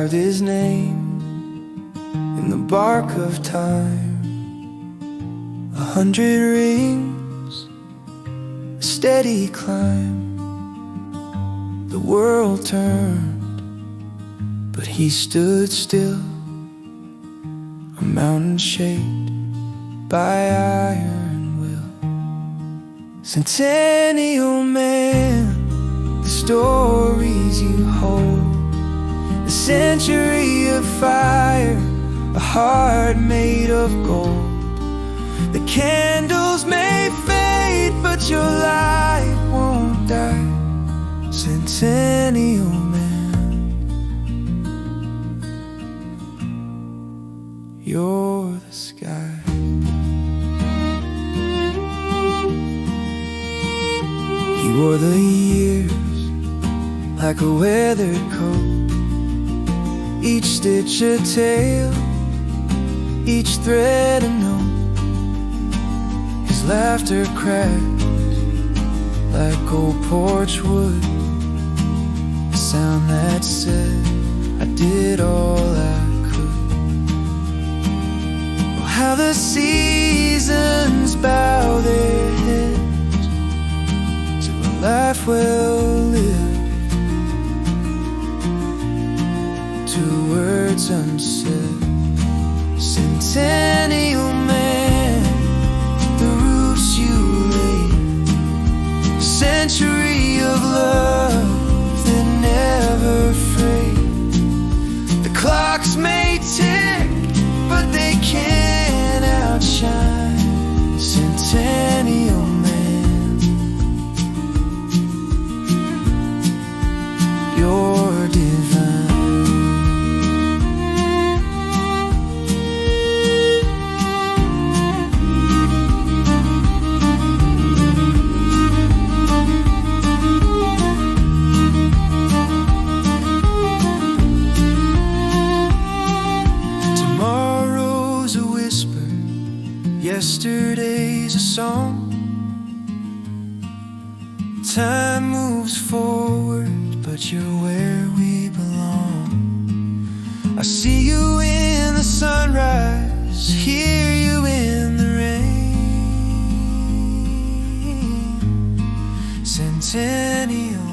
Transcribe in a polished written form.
carved his name in the bark of time. 100 rings, a steady climb. The world turned, but he stood still, a mountain shaped by iron will. Centennial Man, the stories you hold, a century of fire, a heart made of gold. The candles may fade, but your light won't die. Centennial Man, you're the sky. He wore the years like a weathered coat, each stitch a tale, each thread a note. His laughter cracked like old porch wood, a sound that said I did all I could. Oh, how the seasons bow their heads to a life well lived, to words unsaid. Centennial Man, the roots you laid, a century of love that never frayed. The clocks may tick, but they can't outshine Centennial Man. You're divine. Yesterday's a song. Time moves forward, but you're where we belong. I see you in the sunrise, hear you in the rain. Centennial